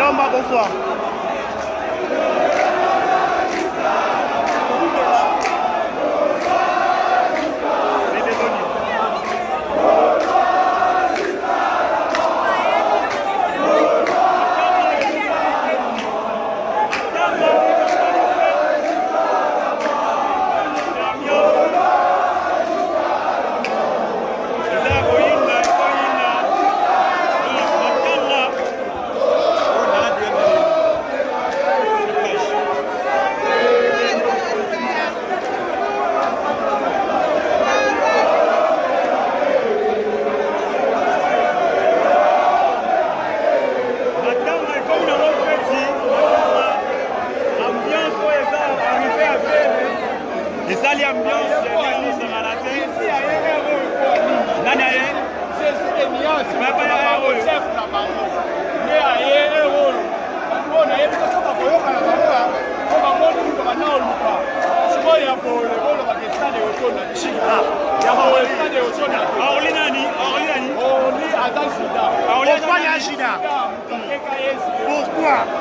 Yomba, bonsoir. Pourquoi?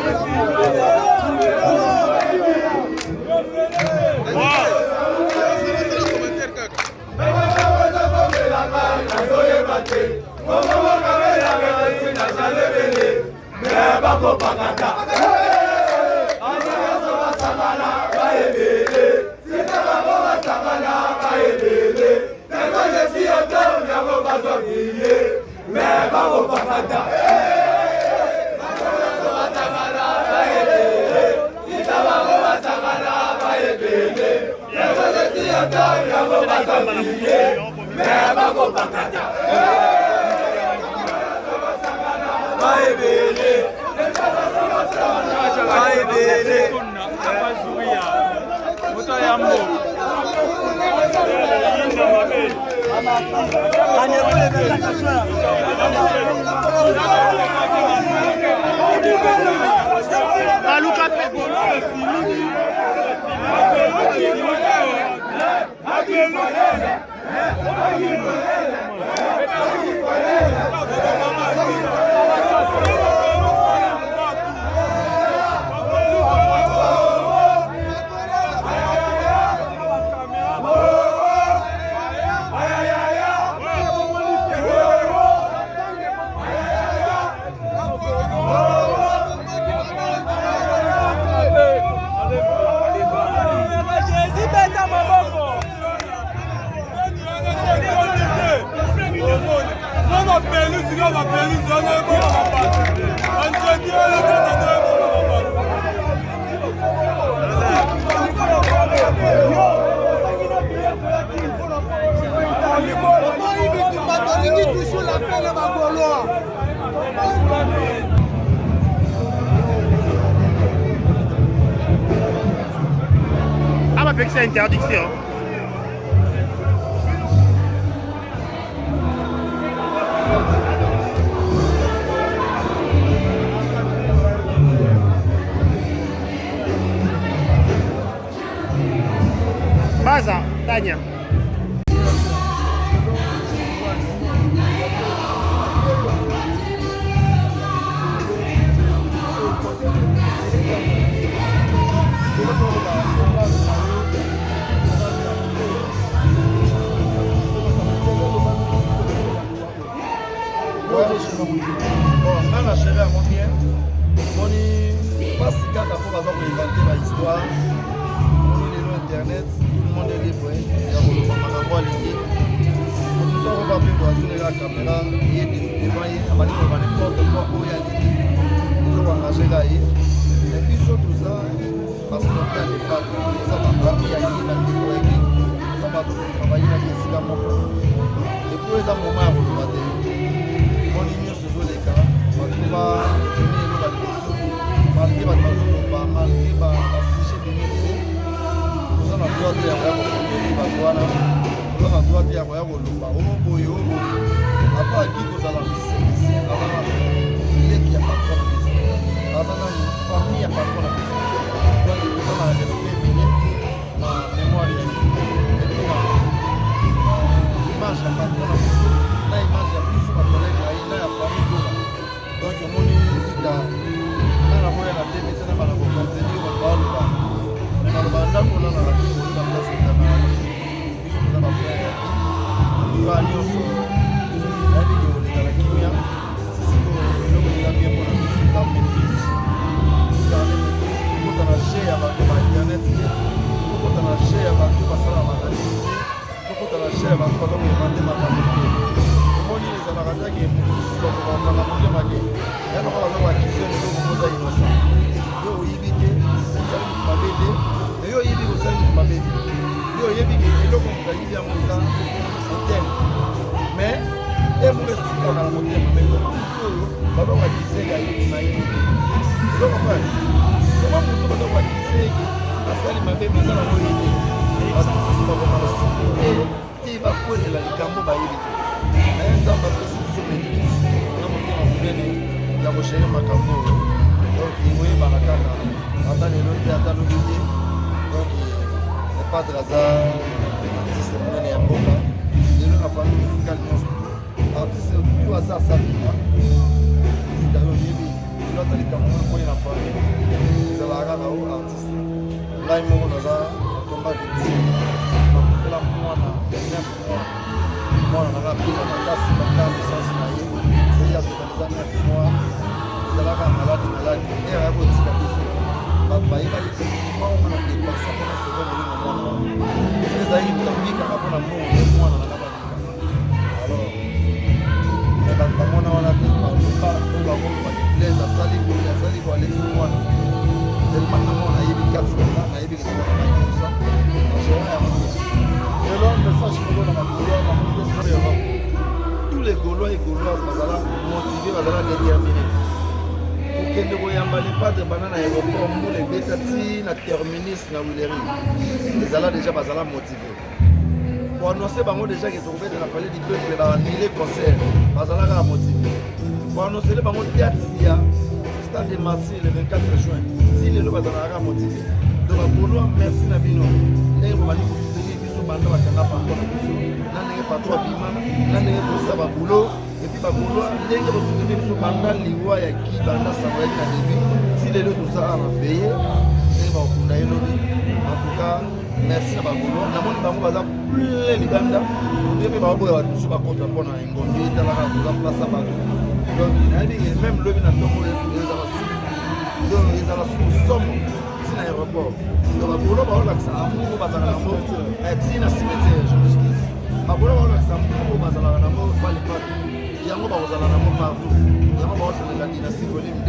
Merci. Avec cette interdiction. Baza, Tania. Moi, malade malade et à votre situation papa il va dire moi on a des personnes qui se vont au monde les aïe tambi kana pona mo moi na la ba alors mais papa mon on a dit pas on va voir les asali ko Alex moi tellement on a eu 4 on a eu ça et là message pour la tous les Gaulois et Gauloises bazala motivés bazala déterminés pour que nous voyons pas de banane à l'aéroport nous les bétati na terminus na Willery les ala déjà bazala motivés pour annoncer bango déjà que trouvé dans la palais du peuple va annuler concert bazala motivé pour annoncer les bango tiatia stade de Marseille le 24 juin si les bazala motivé donc Gaulois merci na bino et on va dire banda bakanga pango na biso na ndenge patro abima na ndenge kosa babulo epi babulo ndenge bosukende biso banda liwa ya ki banda samoyaki na début si lelo tozala na veye ndenge bakokunda ye lobi en tout cas merci na babulo namoni bango baza ple libanda nde mpe baoboya bato biso bakota mpona engongi etalaka koza place ya bato donc nayebi même lobi na ntongo ezala suku somo na aéroport donc babulo baolakisa amour bazala nango tina cimetière je m'excuse babulo baolakisa amour bazalaka nango balipatu yango bakozala nango partout yango baozelela dynastie volume 2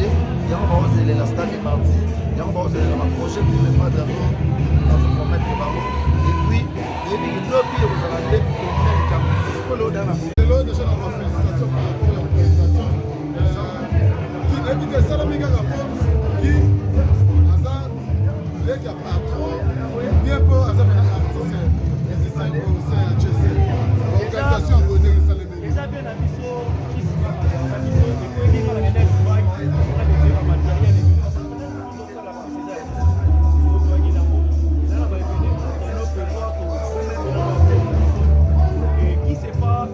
yango baozelela stade de parti yango baozelela baprojet pour le pas azopromettre bango et puis ebiki lobi ekozala nde même kam sikolo odana lelo déjà na bafélicitation par rapport à l'organisation ebiki esalami kaka po ki il y a pas trop bien pour les artistes l'organisation déjà bien la mission qui se passe la mission de quoi il va qui sait pas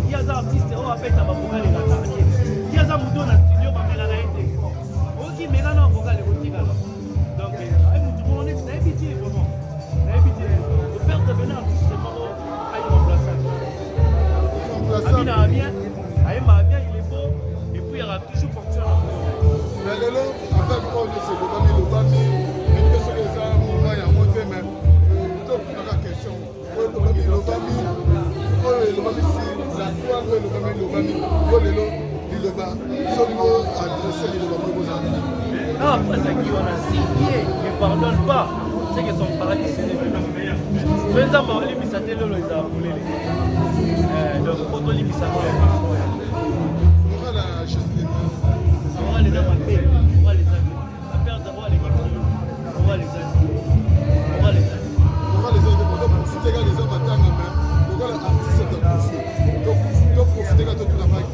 il y a des artistes on appelle ça vocal et la dernière il y a des moutons dans studio mais la été qui met là dans vocal érotique alors donc on est habitué vraiment le père de Bernard c'est pas à y remplacer Amina bien Aïma bien il est beau et puis il y aura toujours fonctionne mais le long avec quoi c'est le bami une question que ça moi il y a monté même plutôt pour la question le bami si la toi le bami le long le bas seulement adresser le bami aux amis. Ah, après ça qui on a signé, ne pardonne pas, c'est que son paradis c'est les mais ça m'a dit ça télé les a roulé donc photo li ça on va la justice on va les amateurs on va les amis la perte d'avoir l'équipe on va les amis on va les amis pour profiter les amateurs même on va les artistes de profiter donc profiter de toute la vague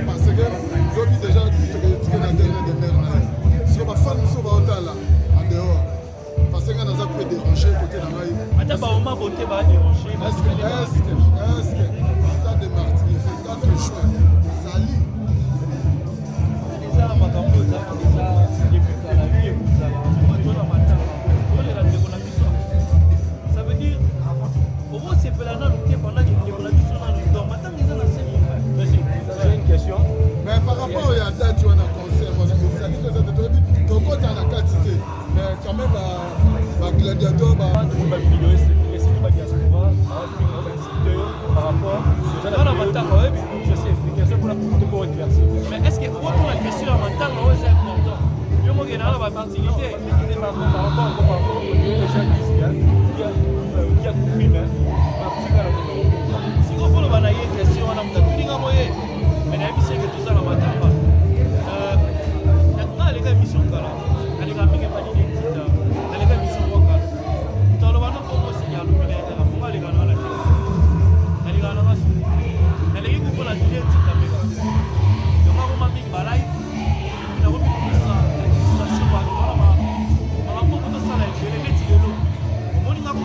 parce que l'objet déjà tu la dernière de mer si on va faire nous va au là en dehors parce que on a peu déranger côté de maï attends pas on m'a voté va déranger est-ce que stade de Martyrs c'est 4 juin Zali déjà makambo za déjà depuis que la vie est comme ça on va matin on est là de la mission ça veut dire au moins c'est pas là dans le pendant que la mission dans le temps maintenant ils ont assez j'ai une question mais par rapport à la date tu as un concert ça dit que ça te dit donc quand tu as la quantité mais quand même la gladiateur va vidéo c'est pas diaspora par rapport déjà la matin je sais explication pour la pour adversaire mais est-ce que pour la question à matin c'est important yo mo gena la participité par rapport déjà qui a coupé mais si on veut le banayer question on a mutatuninga moye mais na mission que tout ça na matamba na les gars mission kala na les gars mingi pas ni tita na les gars mission kala tolo bana ko signal mais na funga les gars na la na les gars na masu na les gars ko la tita tita mais donc on m'a mis balai na ko mi ça station ba na ma ko ko ça la je les tilo on ni nga ko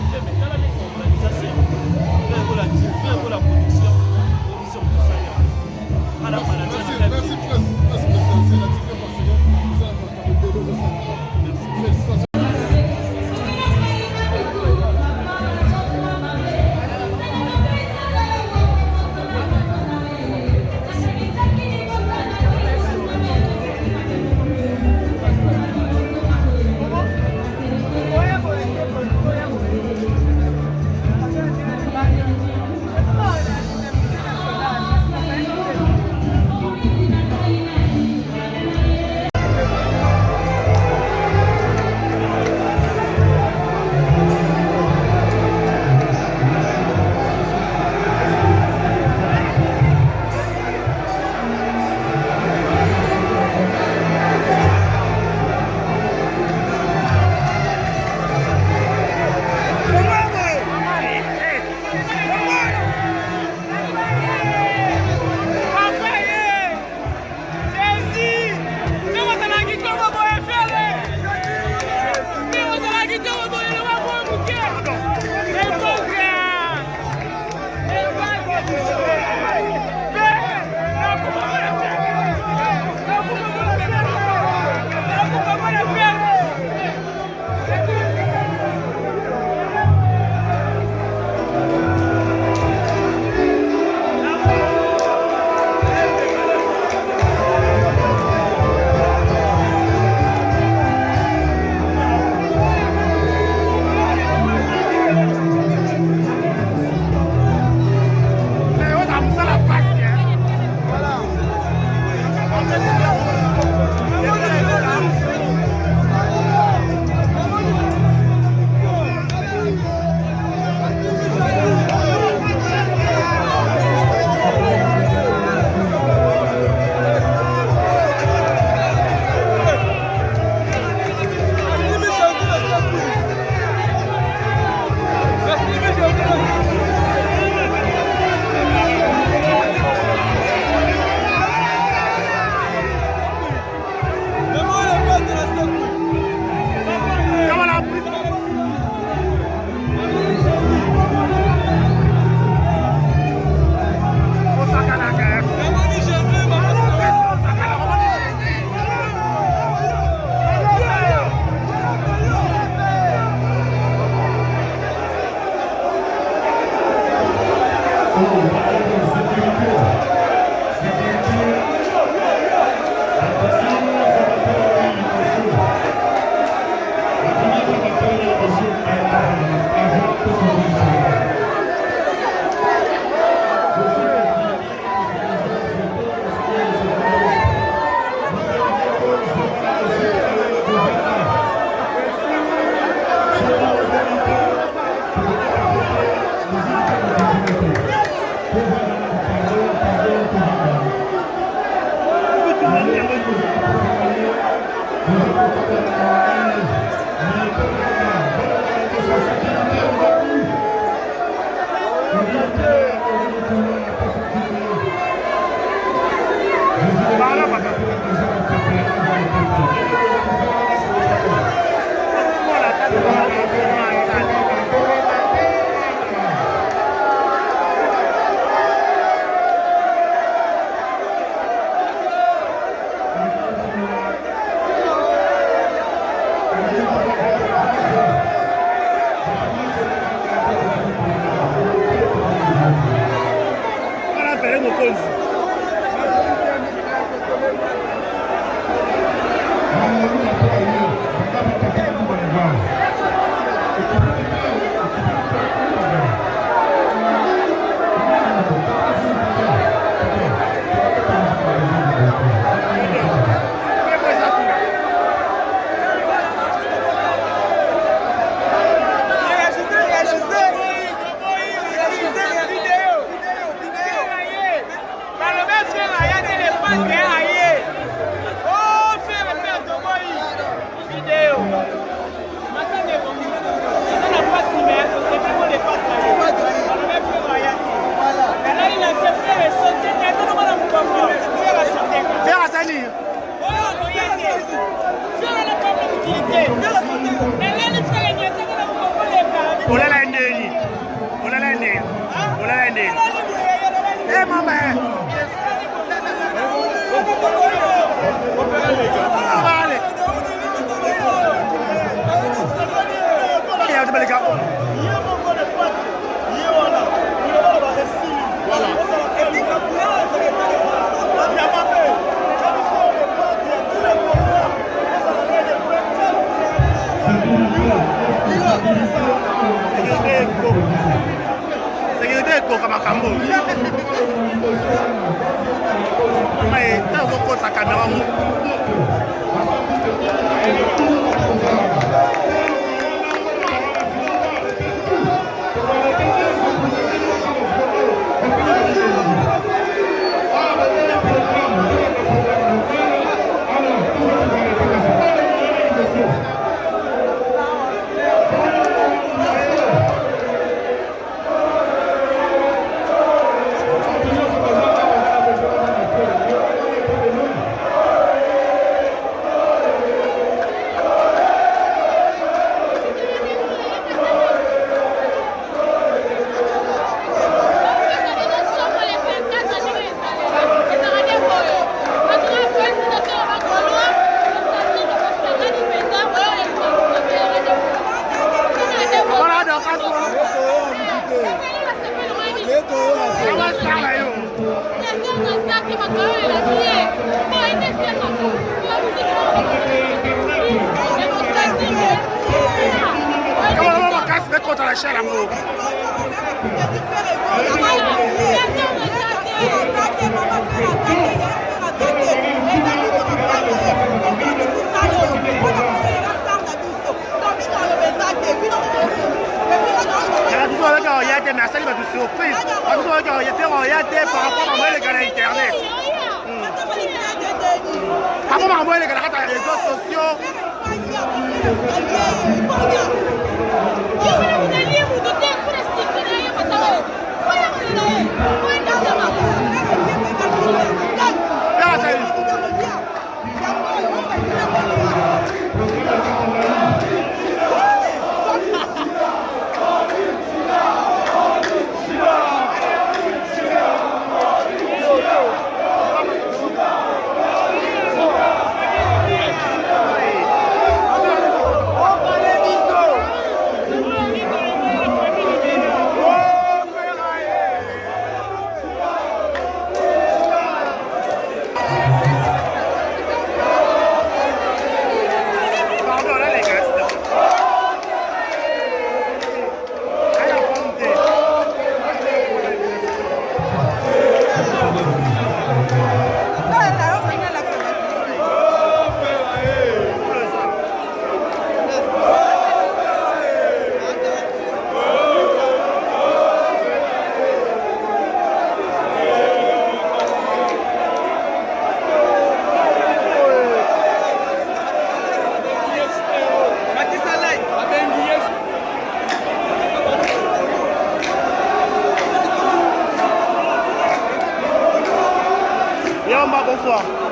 Pourquoi? Pourquoi?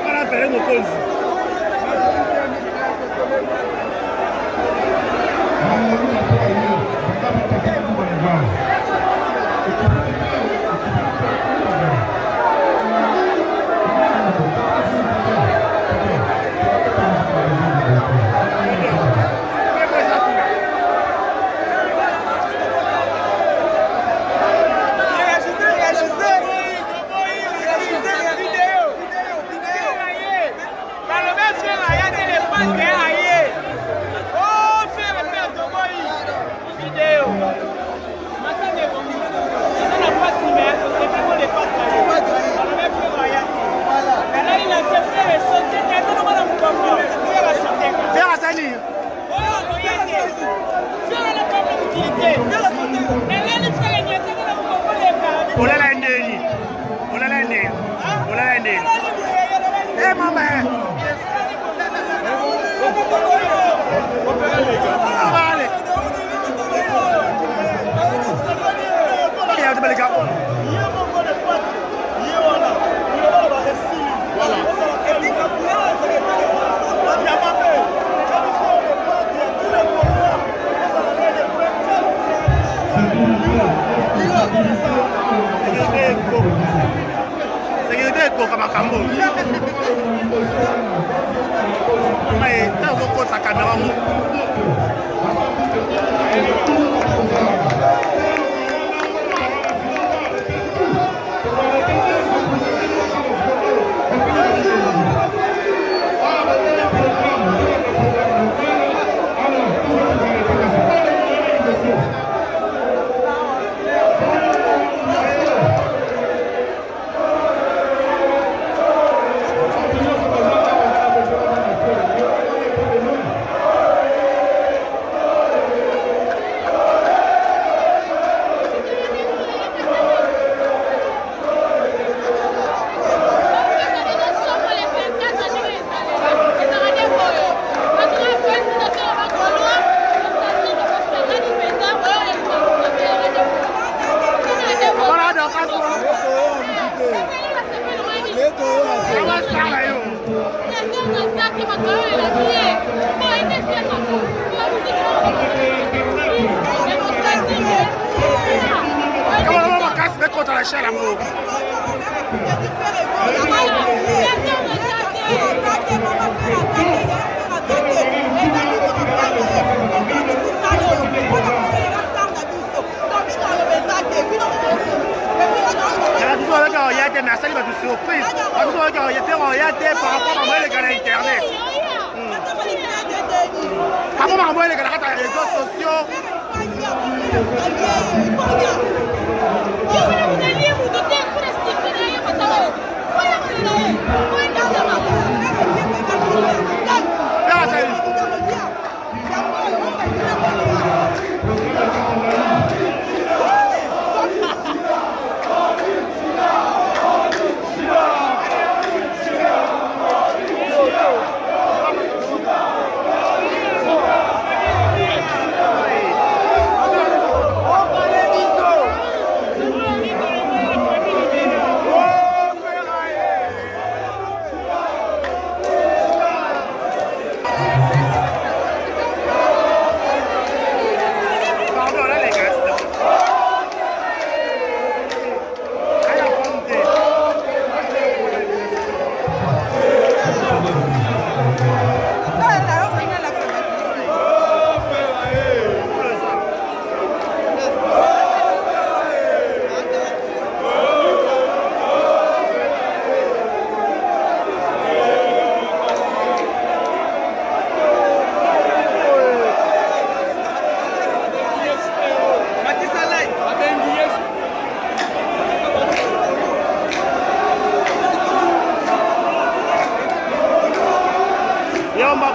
Para faire nos causes.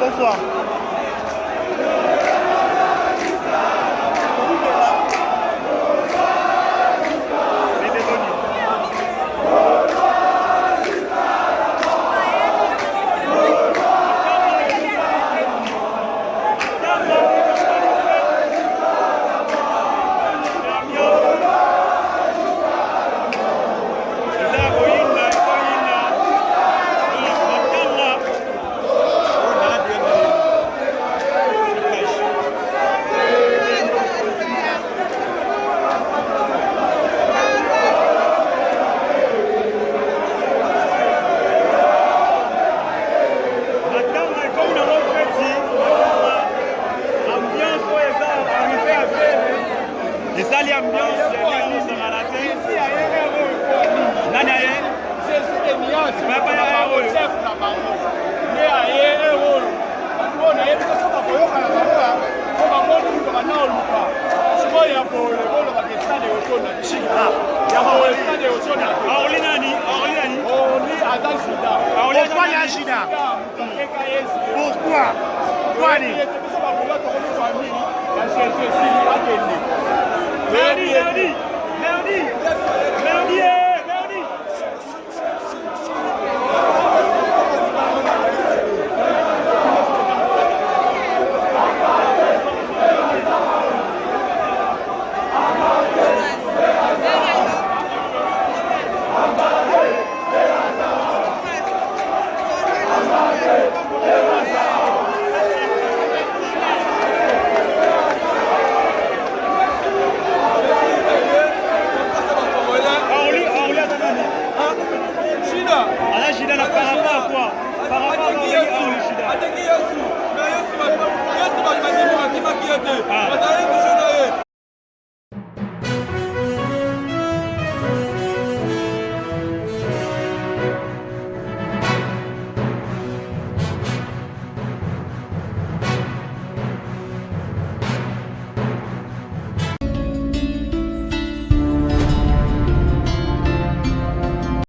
Bonsoir. esali ambiance nani aye Papa ya chef na bango. Ne aye oyo. Bona ye biso bakoyoka na bango. Ko bamoni ko banao luka. Siko ya bole bolo ba stade otona chika. Ya bole stade otona. aoli nani Oli azal sida. pourquoi il y a Gina pourquoi kwani Biso bakoyoka ko ni famille. Ya chef si akende. nani